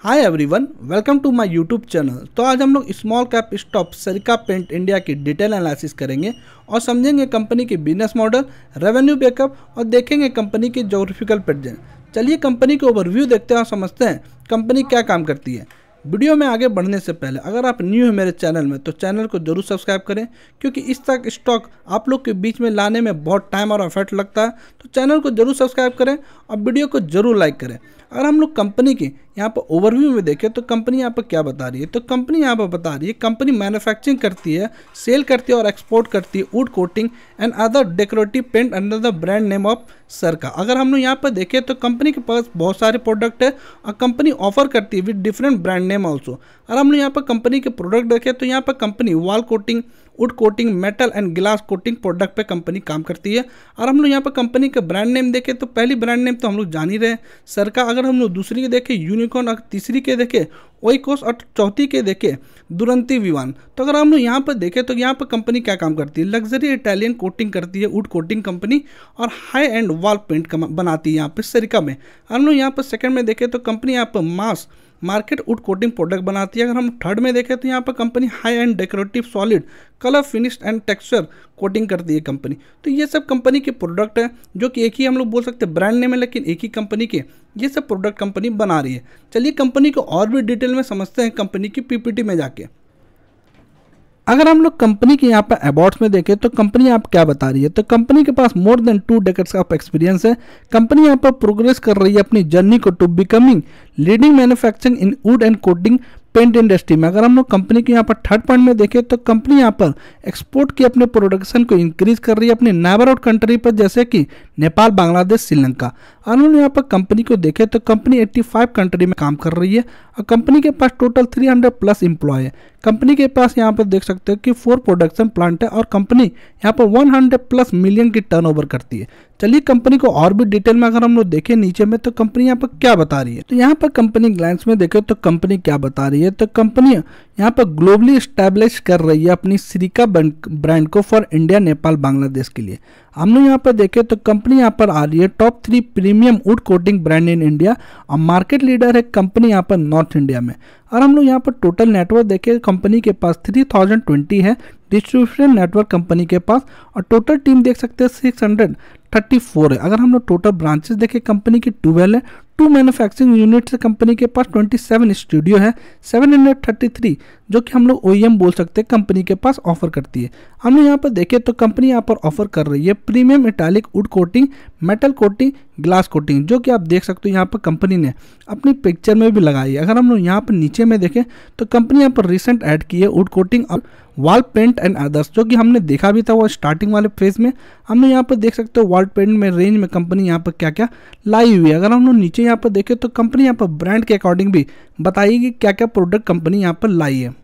Hi everyone, welcome to my YouTube channel. तो आज हम लोग small cap stock Sirca paint India की डिटेल एनालिसिस करेंगे और समझेंगे कंपनी की बिजनेस मॉडल, रेवेन्यू बैकअप और देखेंगे कंपनी की ज्योग्राफिकल प्रेजेंस। चलिए कंपनी के ओवरव्यू देखते हैं और समझते हैं कंपनी क्या काम करती है। वीडियो में आगे बढ़ने से पहले अगर आप न्यू हैं मेरे चैनल में तो चैनल को जरूर सब्सक्राइब करें, क्योंकि इस तक स्टॉक आप लोग के बीच में लाने में बहुत टाइम और एफर्ट लगता है। तो चैनल को जरूर सब्सक्राइब करें और वीडियो को जरूर लाइक करें। अगर हम लोग कंपनी की यहाँ पर ओवरव्यू में देखें तो कंपनी यहाँ पर क्या बता रही है, तो कंपनी यहाँ पर बता रही है कंपनी मैन्युफैक्चरिंग करती है, सेल करती है और एक्सपोर्ट करती है wood coating and other decorative paint under the brand name of Sirca. अगर हम लोग यहाँ पर देखें तो कंपनी के पास बहुत सारे प्रोडक्ट है और कंपनी ऑफर करती है with different brand name also. अगर हम लोग यहाँ पर कंपनी के प्रोडक्ट देखें तो यहाँ पर company wall coating, would coating, metal and glass coating product पे कंपनी काम करती है। और हम लोग यहाँ पर कंपनी का ब्रांड नेम देखें तो पहली ब्रांड नेम तो हम लोग जान ही रहे हैं सरका। अगर हम लोग दूसरी के देखें यूनिकॉर्न, और तीसरी के देखें ओइकोस और चौथी के देखें दुरंती विवान। तो अगर हम लोग यहाँ पर देखें तो यहाँ पर कंपनी क्या काम करती है, लग्जरी इटालियन कोटिंग करती है वुड कोटिंग कंपनी और हाई एंड वॉल पेंट बनाती है यहाँ पे सरिका में। हम लोग यहाँ पर सेकंड में देखें तो कंपनी यहाँ पर mass market would coating product बनाती है। अगर हम थर्ड में देखें तो यहाँ पर company high and decorative solid colour finished and texture coating करती है कंपनी। तो ये सब कंपनी के प्रोडक्ट है जो कि एक ही हम लोग बोल सकते हैं ब्रांड नेम है, लेकिन एक ही कंपनी के ये सब प्रोडक्ट कंपनी बना रही है। चलिए कंपनी को और भी डिटेल में समझते हैं कंपनी की पीपीटी में जाके। अगर हम लोग कंपनी के यहाँ पर अबाउट्स में देखें तो कंपनी आप क्या बता रही है, तो कंपनी के पास more than 2 decades of experience है। कंपनी यहाँ पर प्रोग्रेस कर रही है अपनी जर्नी को to becoming leading manufacturing in wood and coating paint industry में। अगर हम लोग कंपनी के यहाँ पर थर्ड पॉइंट में देखें तो कंपनी यहाँ पर एक्सपोर्ट की अपने प्रोडक्शन को इंक्रीज कर रही है अपने नेबरहुड कंट्री पर, जैसे कि नेपाल, बांग्लादेश, श्रीलंका। और हम यहाँ पर कंपनी को देखें तो कंपनी 85 कंट्री में काम कर रही है और कंपनी के पास टोटल 300+ एम्प्लॉय है। कंपनी के पास यहाँ पर देख सकते हो कि 4 प्रोडक्शन प्लांट है और कंपनी यहाँ पर 100+ मिलियन की टर्नओवर करती है। चलिए कंपनी को और भी डिटेल में अगर हम लोग देखें नीचे में तो कंपनी यहाँ पर क्या बता रही है, तो यहाँ पर कंपनी ग्लैंस में देखें तो कंपनी क्या बता रही है, तो कंपनी यहाँ पर ग्लोबली स्टैब्लिश कर रही है अपनी सरिका ब्रांड को फॉर इंडिया, नेपाल, बांग्लादेश के लिए। हम लोग यहाँ पर देखें तो कंपनी यहाँ पर आ रही है top 3 premium would coating brand in India और मार्केट लीडर है कंपनी यहाँ पर नॉर्थ इंडिया में। और हम लोग यहाँ पर टोटल नेटवर्क देखें कंपनी के पास 3020 है डिस्ट्रीब्यूशन नेटवर्क कंपनी के पास, और टोटल टीम देख सकते हैं 634 है। अगर हम लोग टोटल ब्रांचेस देखें कंपनी की 12 है, 2 मैन्युफैक्चरिंग यूनिट्स है कंपनी के पास, 27 स्टूडियो है, 733 जो कि हम लोग OEM बोल सकते हैं कंपनी के पास ऑफर करती है। हम लोग यहाँ पर देखें तो कंपनी यहाँ पर ऑफर कर रही है premium italic would coating, metal coating, glass coating, जो कि आप देख सकते हो यहाँ पर कंपनी ने अपनी पिक्चर में भी लगाई है। अगर हम लोग यहाँ पर नीचे में देखें तो कंपनी यहाँ पर रिसेंट ऐड की है वुड कोटिंग और वॉल पेंट एंड अदर्स, जो कि हमने देखा भी था वो स्टार्टिंग वाले फेज में। हमने यहाँ पर देख सकते हो वॉल पेंट में रेंज में कंपनी यहाँ पर क्या क्या लाई हुई है। अगर हम लोग नीचे यहाँ पर देखें तो कंपनी यहाँ पर ब्रांड के अकॉर्डिंग भी बताइए क्या क्या प्रोडक्ट कंपनी यहाँ पर लाई है।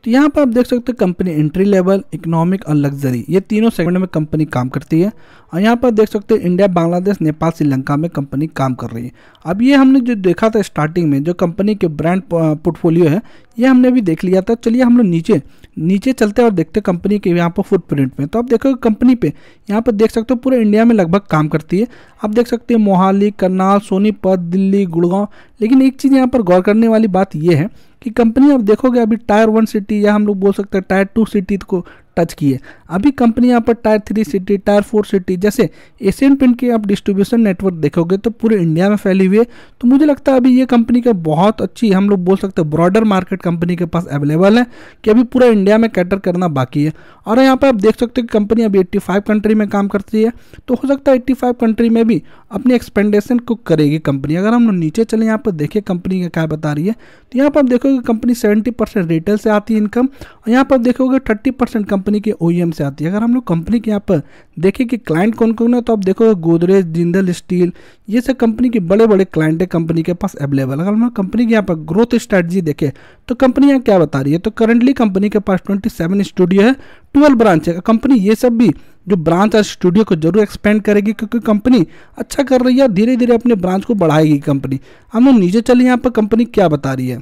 तो यहाँ पर आप देख सकते हो कंपनी एंट्री लेवल, इकोनॉमिक और लग्जरी ये तीनों सेगमेंट में कंपनी काम करती है। और यहाँ पर देख सकते हो इंडिया, बांग्लादेश, नेपाल, श्रीलंका में कंपनी काम कर रही है। अब ये हमने जो देखा था स्टार्टिंग में जो कंपनी के ब्रांड पोर्टफोलियो है ये हमने भी देख लिया था। चलिए हम लोग नीचे चलते हैं और देखते हैं कंपनी के यहाँ पर फुटप्रिंट में। तो आप देखो कंपनी पे यहाँ पर देख सकते हो पूरे इंडिया में लगभग काम करती है। आप देख सकते हैं मोहाली, करनाल, सोनीपत, दिल्ली, गुड़गांव। लेकिन एक चीज़ यहाँ पर गौर करने वाली बात यह है कि कंपनी आप देखोगे अभी टायर 1 सिटी या हम लोग बोल सकते हैं टायर 2 सिटी को टच की है। अभी कंपनी यहाँ पर टायर 3 सिटी, टायर 4 सिटी जैसे एशियन पेंट की आप डिस्ट्रीब्यूशन नेटवर्क देखोगे तो पूरे इंडिया में फैली हुई है। तो मुझे लगता है अभी ये कंपनी का बहुत अच्छी हम लोग बोल सकते हैं ब्रॉडर मार्केट कंपनी के पास अवेलेबल है कि अभी पूरा इंडिया में कैटर करना बाकी है। और यहाँ पर आप देख सकते हो कि कंपनी अभी 85 कंट्री में काम करती है, तो हो सकता है 85 कंट्री में भी अपनी एक्सपेंडेशन को करेगी कंपनी। अगर हम लोग नीचे चले यहाँ पर देखिए कंपनी का क्या बता रही है, तो यहाँ पर आप देखोगे कंपनी 70% रिटेल से आती है इनकम, और यहाँ पर देखोगे 30% कंपनी के OEM से आती है। अगर हम लोग कंपनी के यहाँ पर देखें कि क्लाइंट कौन कौन है तो आप देखोगे गोदरेज, जिंदल स्टील, ये सब कंपनी के बड़े बड़े क्लाइंट है कंपनी के पास अवेलेबल। अगर हम लोग कंपनी के यहाँ पर ग्रोथ स्ट्रैटेजी देखें तो कंपनी यहाँ क्या बता रही है, तो करंटली कंपनी के पास 27 स्टूडियो है, 12 ब्रांच है। कंपनी ये सब भी जो ब्रांच और स्टूडियो को जरूर एक्सपेंड करेगी क्योंकि कंपनी अच्छा कर रही है, धीरे धीरे अपने ब्रांच को बढ़ाएगी कंपनी। हम लोग नीचे चलिए यहाँ पर कंपनी क्या बता रही है,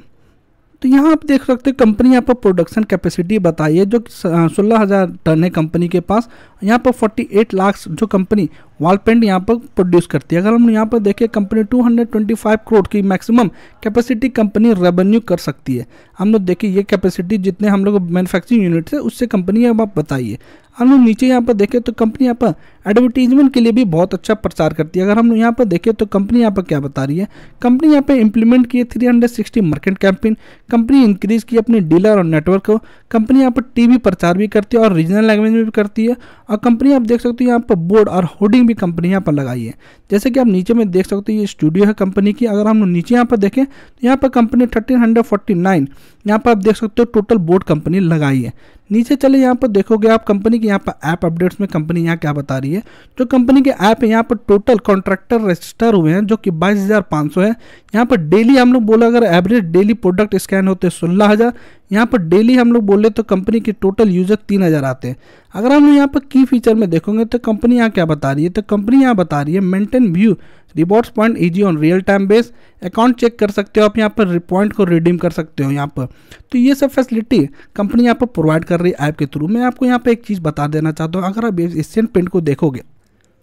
तो यहाँ आप देख सकते हैं कंपनी यहाँ पर प्रोडक्शन कैपेसिटी बताई है जो 16,000 टन है कंपनी के पास। यहाँ पर 48 लाख जो कंपनी वॉल पेंट यहाँ पर प्रोड्यूस करती है। अगर हम यहाँ पर देखें कंपनी 225 करोड़ की मैक्सिमम कैपेसिटी कंपनी रेवेन्यू कर सकती है। हम लोग देखिए ये कैपेसिटी जितने हम लोग मैन्युफैक्चरिंग यूनिट है उससे कंपनी अब आप बताइए। हम लोग नीचे यहाँ पर देखें तो कंपनी यहाँ पर एडवर्टीजमेंट के लिए भी बहुत अच्छा प्रचार करती है। अगर हम यहाँ पर देखें तो कंपनी यहाँ पर क्या बता रही है, कंपनी यहाँ पे इंप्लीमेंट की 360 मार्केट कैंपेन, कंपनी इंक्रीज की अपने डीलर और नेटवर्क को, कंपनी यहाँ पर टीवी प्रचार भी करती है और रीजनल लैंग्वेज में भी करती है। और कंपनी आप देख सकते हो यहाँ पर बोर्ड और होर्डिंग भी कंपनी यहाँ पर लगाई है। जैसे कि आप नीचे में देख सकते हो ये स्टूडियो है कंपनी की। अगर हम नीचे यहाँ पर देखें तो यहाँ पर कंपनी 1349 यहाँ पर आप देख सकते हो टोटल बोर्ड कंपनी लगाई है। नीचे चले यहाँ पर देखोगे आप कंपनी के यहाँ पर ऐप अपडेट्स में कंपनी यहाँ क्या बता रही है, जो कंपनी के ऐप है यहाँ पर टोटल कॉन्ट्रैक्टर रजिस्टर हुए हैं जो कि 22,500 है। यहाँ पर डेली हम लोग बोला अगर एवरेज डेली प्रोडक्ट स्कैन होते 16,000, यहाँ पर डेली हम लोग बोले तो कंपनी के टोटल यूजर 3,000 आते हैं। अगर हम यहाँ पर की फीचर में देखोगे तो कंपनी यहाँ क्या बता रही है, तो कंपनी यहाँ बता रही है maintain view rewards point easy on real time base, account check कर सकते हो आप यहाँ पर, पॉइंट को रिडीम कर सकते हो यहाँ पर। तो ये सब फैसिलिटी कंपनी यहाँ पर प्रोवाइड कर रही है ऐप के थ्रू। मैं आपको यहाँ पे एक चीज़ बता देना चाहता हूँ, अगर आप एशियन पेंट को देखोगे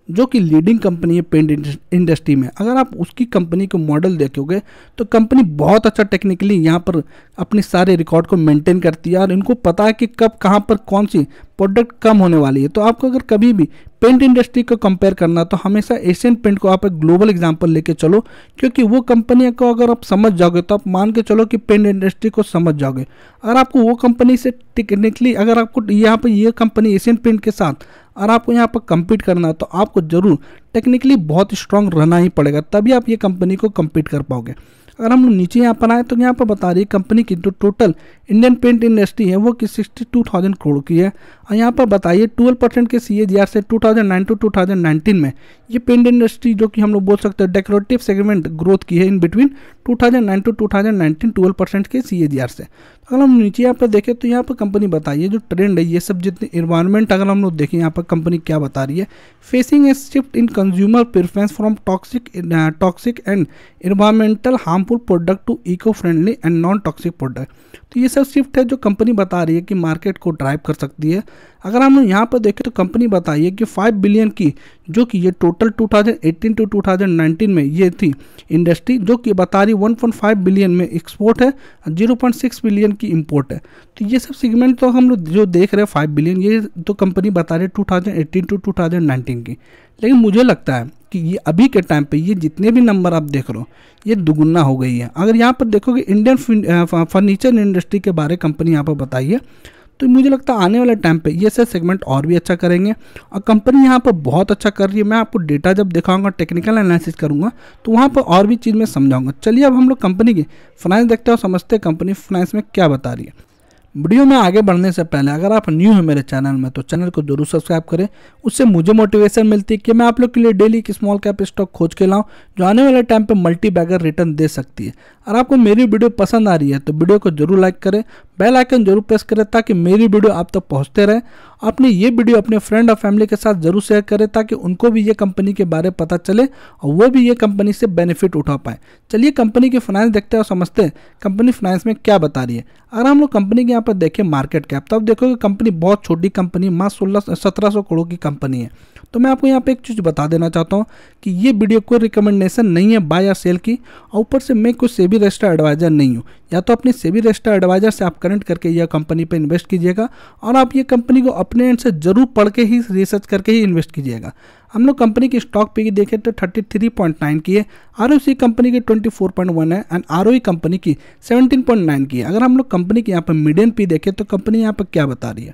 जो कि लीडिंग कंपनी है पेंट इंडस्ट्री में, अगर आप उसकी कंपनी को मॉडल देखोगे तो कंपनी बहुत अच्छा टेक्निकली यहाँ पर अपने सारे रिकॉर्ड को मेंटेन करती है और इनको पता है कि कब कहाँ पर कौन सी प्रोडक्ट कम होने वाली है। तो आपको अगर कभी भी पेंट इंडस्ट्री को कंपेयर करना तो हमेशा एशियन पेंट को आप एक ग्लोबल एग्जांपल लेके चलो, क्योंकि वो कंपनी को अगर आप समझ जाओगे तो आप मान के चलो कि पेंट इंडस्ट्री को समझ जाओगे। अगर आपको वो कंपनी से टेक्निकली अगर आपको यहाँ पर ये कंपनी एशियन पेंट के साथ और आपको यहाँ पर कम्पीट करना है तो आपको जरूर टेक्निकली बहुत स्ट्रांग रहना ही पड़ेगा, तभी आप ये कंपनी को कम्पीट कर पाओगे। अगर हम नीचे यहाँ पर आए तो यहाँ पर बता रही है कंपनी की जो टोटल इंडियन पेंट इंडस्ट्री है वो कि 62,000 करोड़ की है। और यहाँ पर बताइए 12% के CAGR से 2009 टू 2019 में ये पेंट इंडस्ट्री जो कि हम लोग बोल सकते हैं डेकोरेटिव सेगमेंट ग्रोथ की है इन बिटवीन 2009 टू 2019 12% के CAGR से। अगर हम नीचे यहाँ पर देखें तो यहाँ पर कंपनी बताइए जो ट्रेंड है ये सब जितने इन्वायरमेंट अगर हम लोग देखें यहाँ पर कंपनी क्या बता रही है, facing a shift in consumer preference from toxic and environmental harmful product to eco friendly and non toxic product. तो ये सब शिफ्ट है जो कंपनी बता रही है कि मार्केट को ड्राइव कर सकती है। अगर हम यहाँ पर देखें तो कंपनी बताइए कि 5 बिलियन की जो कि ये टोटल 2018 टू 2019 में ये थी इंडस्ट्री, जो कि बता रही 1.5 बिलियन में एक्सपोर्ट है, 0.6 बिलियन की इंपोर्ट है। तो ये सब सेगमेंट तो हम लोग जो देख रहे हैं 5 बिलियन ये तो कंपनी बता रही है 2018 टू 2019 की। लेकिन मुझे लगता है कि ये अभी के टाइम पे ये जितने भी नंबर आप देख रहे हो ये दुगुना हो गई है। अगर यहाँ पर देखोगे इंडियन फर्नीचर इंडस्ट्री के बारे कंपनी यहाँ पर बताइए तो मुझे लगता है आने वाले टाइम पे ये सब सेगमेंट और भी अच्छा करेंगे और कंपनी यहाँ पर बहुत अच्छा कर रही है। मैं आपको डेटा जब दिखाऊंगा टेक्निकल एनालिसिस करूँगा तो वहाँ पर और भी चीज़ मैं समझाऊंगा। चलिए अब हम लोग कंपनी की फाइनेंस देखते हैं और समझते हैं कंपनी फाइनेंस में क्या बता रही है। वीडियो में आगे बढ़ने से पहले अगर आप न्यू हैं मेरे चैनल में तो चैनल को जरूर सब्सक्राइब करें, उससे मुझे मोटिवेशन मिलती है कि मैं आप लोग के लिए डेली एक स्मॉल कैप स्टॉक खोज के लाऊं जो आने वाले टाइम पे मल्टी बैगर रिटर्न दे सकती है। और आपको मेरी वीडियो पसंद आ रही है तो वीडियो को जरूर लाइक करें, बेल आइकन जरूर प्रेस करें ताकि मेरी वीडियो आप तक पहुँचते रहे। अपने ये वीडियो अपने फ्रेंड और फैमिली के साथ जरूर शेयर करें ताकि उनको भी ये कंपनी के बारे में पता चले और वो भी ये कंपनी से बेनिफिट उठा पाए। चलिए कंपनी की फाइनेंस देखते हैं और समझते हैं कंपनी फाइनेंस में क्या बता रही है। अगर हम लोग कंपनी के यहाँ पर देखें मार्केट कैप तो आप देखोगे कंपनी बहुत छोटी कंपनी मात्र 1700 करोड़ की कंपनी है। तो मैं आपको यहाँ पे एक चीज़ बता देना चाहता हूँ कि ये वीडियो कोई रिकमेंडेशन नहीं है बाय या सेल की, और ऊपर से मैं कोई सेबी रजिस्टर्ड एडवाइजर नहीं हूँ। या तो अपने सेबी रजिस्टर्ड एडवाइजर से आप कनेक्ट करके यह कंपनी पे इन्वेस्ट कीजिएगा और आप ये कंपनी को अपने एंड से जरूर पढ़ के ही रिसर्च करके ही इन्वेस्ट कीजिएगा। हम लोग कंपनी की स्टॉक पे देखें तो 33.9 की है, ROC कंपनी की 24.1 है एंड ROE कंपनी की 17.9 की है। अगर हम लोग कंपनी के यहाँ पर मीडियन पी देखें तो कंपनी यहाँ पर क्या बता रही है,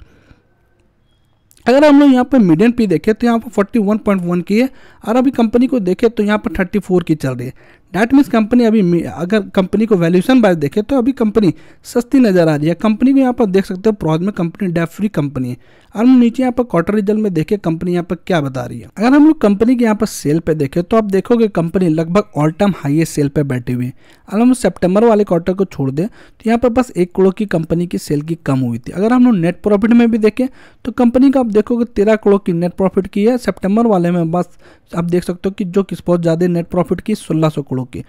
अगर हम लोग यहाँ पर मीडियन पी देखें तो यहाँ पर 41.1 की है और अभी कंपनी को देखें तो यहाँ पर 34 की चल रही है। डैट मीन्स कंपनी अभी अगर कंपनी को वैल्यूएशन वाइज देखें तो अभी कंपनी सस्ती नजर आ रही है। कंपनी को यहाँ पर देख सकते हो प्रोज में कंपनी डेट फ्री कंपनी है। और हम नीचे यहाँ पर क्वार्टर रिजल्ट में देखें कंपनी यहाँ पर क्या बता रही है। अगर हम लोग कंपनी के यहाँ पर सेल पे देखें तो आप देखोगे कंपनी लगभग ऑल टाइम हाईएस्ट सेल पे बैठी हुई है। अगर हम सितंबर वाले क्वार्टर को छोड़ दें तो यहाँ पर बस 1 करोड़ की कंपनी की सेल की कम हुई थी। अगर हम लोग नेट प्रॉफिट में भी देखें तो कंपनी का आप देखोगे 13 करोड़ की नेट प्रॉफिट की है। सितंबर वाले में बस आप देख सकते हो कि जो किस बहुत ज़्यादा नेट प्रॉफिट की 1600 करोड़ करोड़ की,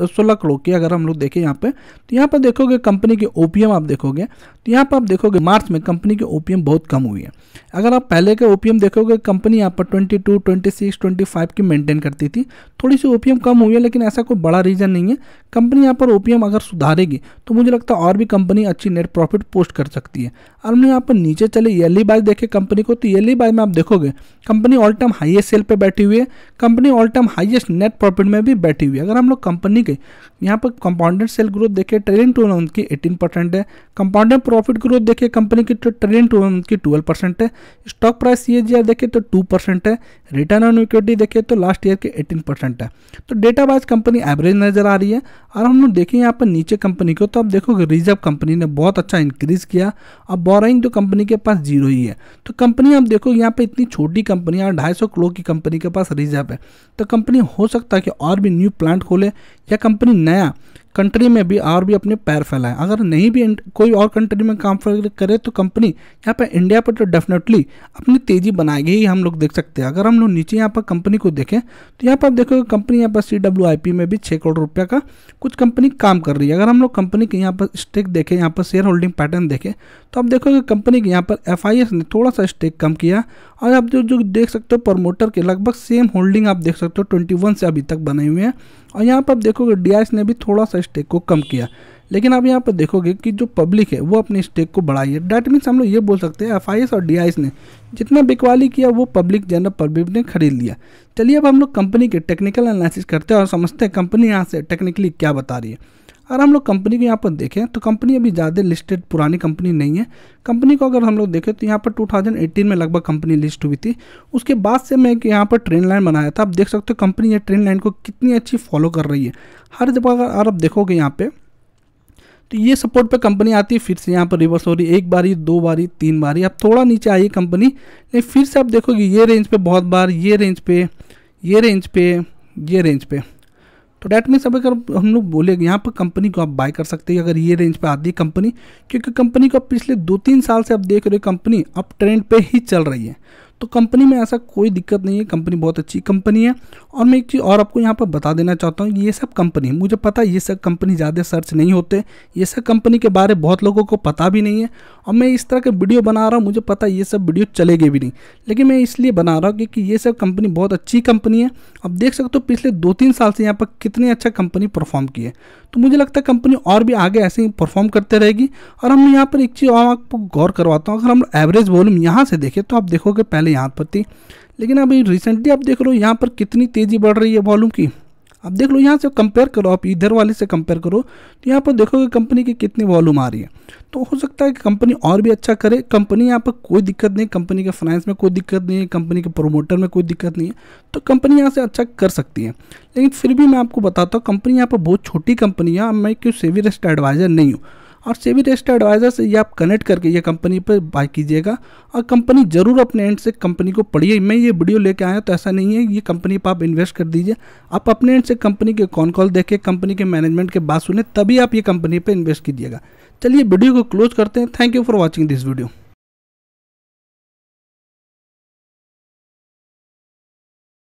16 करोड़ की अगर हम लोग देखें यहाँ पे, तो यहाँ पर देखोगे कंपनी के ओपीएम आप देखोगे, तो यहाँ पर आप देखोगे मार्च में कंपनी की ओपीएम बहुत कम हुई है। अगर आप पहले के ओपीएम देखोगे कंपनी यहाँ पर 22, 26, 25 की मेंटेन करती थी, थोड़ी सी ओपीएम कम हुई है, लेकिन ऐसा कोई बड़ा रीज़न नहीं है। कंपनी यहाँ पर ओपीएम अगर सुधारेगी तो मुझे लगता है और भी कंपनी अच्छी नेट प्रॉफिट पोस्ट कर सकती है। और हमने यहाँ पर नीचे चले ईयरली बाय देखे कंपनी को, तो ईयरली बाय में आप देखोगे company all time highest sale पे बैठी हुई है, company all time highest net profit में भी बैठी हुई है। अगर हम लोग कंपनी के यहाँ पर कंपाउंडेड सेल ग्रोथ देखें ट्रेलिंग 12 मंथ की 18% है, कंपाउंडेड प्रॉफिट ग्रोथ देखें कंपनी की तो ट्रेलिंग 12 मंथ की 12% है, स्टॉक प्राइस CAGR देखें तो 2% है, रिटर्न ऑन इक्विटी देखें तो लास्ट ईयर के 18% है। तो डेटा वाइज कंपनी एवरेज नजर आ रही है। और हम लोग देखें यहाँ पर नीचे कंपनी को, तो आप देखोगे रिजर्व कंपनी ने बहुत अच्छा इंक्रीज किया, अब बोरोइंग तो कंपनी के पास 0 ही है। तो कंपनी आप देखोगे यहाँ पे इतनी छोटी कंपनी और 250 करोड़ की कंपनी के पास रिजर्व है, तो कंपनी हो सकता है कि और भी न्यू प्लांट खोले या कंपनी नया कंट्री में भी और भी अपने पैर फैलाए। अगर नहीं भी कोई और कंट्री में काम करे तो कंपनी यहाँ पर इंडिया पर तो डेफिनेटली अपनी तेजी बनाएगी ही, हम लोग देख सकते हैं। अगर हम लोग नीचे यहाँ पर कंपनी को देखें तो यहाँ पर आप देखोगे कंपनी यहाँ पर CWIP में भी 6 करोड़ रुपये का कुछ कंपनी काम कर रही है। अगर हम लोग कंपनी के यहाँ पर स्टेक देखें, यहाँ पर शेयर होल्डिंग पैटर्न देखें, तो आप देखोगे कंपनी के यहाँ पर FIS ने थोड़ा सा स्टेक कम किया, और आप जो देख सकते हो प्रमोटर के लगभग सेम होल्डिंग आप देख सकते हो 21 से अभी तक बने हुए हैं। और यहाँ पर आप देखोगे DIS ने भी थोड़ा सा स्टेक को कम किया, लेकिन आप यहाँ पर देखोगे कि जो पब्लिक है वो अपनी स्टेक को बढ़ाई है। डैट मीन्स हम लोग ये बोल सकते हैं FIS और DIS ने जितना बिकवाली किया वो पब्लिक जनरल पब्लिक ने खरीद लिया। चलिए अब हम लोग कंपनी के टेक्निकल एनालिसिस करते हैं और समझते हैं कंपनी यहाँ से टेक्निकली क्या बता रही है। अगर हम लोग कंपनी को यहाँ पर देखें तो कंपनी अभी ज़्यादा लिस्टेड पुरानी कंपनी नहीं है। कंपनी को अगर हम लोग देखें तो यहाँ पर 2018 में लगभग कंपनी लिस्ट हुई थी, उसके बाद से मैं यहाँ पर ट्रेंड लाइन बनाया था। आप देख सकते हो कंपनी ये ट्रेंड लाइन को कितनी अच्छी फॉलो कर रही है हर जगह। अगर आप देखोगे यहाँ पे तो ये सपोर्ट पे कंपनी आती है, फिर से यहाँ पर रिवर्स हो रही है, 1 बारी 2 बारी 3 बारी, अब थोड़ा नीचे आई कंपनी, लेकिन फिर से आप देखोगे ये रेंज पे बहुत बार, ये रेंज पे, ये रेंज पे, ये रेंज पे। तो डैट मीन्स अब अगर हम लोग बोले यहाँ पर कंपनी को आप बाय कर सकते हैं अगर ये रेंज पे आती है कंपनी, क्योंकि कंपनी को पिछले 2-3 साल से आप देख रहे हो कंपनी अप ट्रेंड पे ही चल रही है। तो कंपनी में ऐसा कोई दिक्कत नहीं है, कंपनी बहुत अच्छी कंपनी है। और मैं एक चीज़ और आपको यहाँ पर बता देना चाहता हूँ, ये सब कंपनी, मुझे पता है ये सब कंपनी ज़्यादा सर्च नहीं होते, ये सब कंपनी के बारे बहुत लोगों को पता भी नहीं है, और मैं इस तरह के वीडियो बना रहा हूँ, मुझे पता है ये सब वीडियो चलेगी भी नहीं, लेकिन मैं इसलिए बना रहा हूँ क्योंकि ये सब कंपनी बहुत अच्छी कंपनी है। अब देख सकते हो पिछले 2-3 साल से यहाँ पर कितनी अच्छा कंपनी परफॉर्म की है, तो मुझे लगता है कंपनी और भी आगे ऐसे ही परफॉर्म करते रहेगी। और हम यहाँ पर एक चीज़ और आपको गौर करवाता हूँ, अगर हम एवरेज वॉल्यूम यहाँ से देखें तो आप देखोगे पहले यहाँ पर थी, लेकिन अभी रिसेंटली आप देख लो यहाँ पर कितनी तेज़ी बढ़ रही है वॉल्यूम की। अब देख लो यहाँ से कंपेयर करो, आप इधर वाले से कंपेयर करो तो यहाँ पर देखोगे कंपनी की कितनी वॉल्यूम आ रही है। तो हो सकता है कि कंपनी और भी अच्छा करे। कंपनी यहाँ पर कोई दिक्कत नहीं, कंपनी के फाइनेंस में कोई दिक्कत नहीं है, कंपनी के प्रोमोटर में कोई दिक्कत नहीं है, तो कंपनी यहाँ से अच्छा कर सकती है। लेकिन फिर भी मैं आपको बताता हूँ कंपनी यहाँ पर बहुत छोटी कंपनी है। मैं क्यों सेबी रजिस्टर्ड एडवाइजर नहीं हूँ, और सेबी रजिस्टर्ड एडवाइजर से ये आप कनेक्ट करके ये कंपनी पर बाय कीजिएगा, और कंपनी जरूर अपने एंड से कंपनी को पढ़िए। मैं ये वीडियो लेके आया तो ऐसा नहीं है, ये कंपनी पर आप इन्वेस्ट कर दीजिए, आप अपने एंड से कंपनी के कॉल देखें, कंपनी के मैनेजमेंट के बात सुने, तभी आप ये कंपनी पर इन्वेस्ट कीजिएगा। चलिए वीडियो को क्लोज करते हैं। Thank you for watching this video.